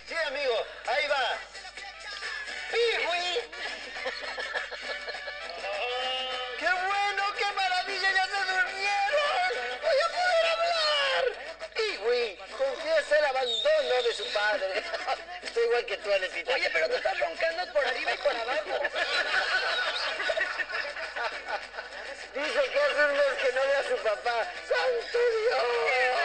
Sí, amigo, ahí va. ¡Piwi! ¡Qué bueno, qué maravilla! ¡Ya se durmieron! ¡Voy a poder hablar! ¡Piwi! Confiesa el abandono de su padre. Estoy igual que tú, Aletita. Oye, pero tú estás roncando por arriba y por abajo. Dice que hace un mes que no ve a su papá. ¡Santo Dios!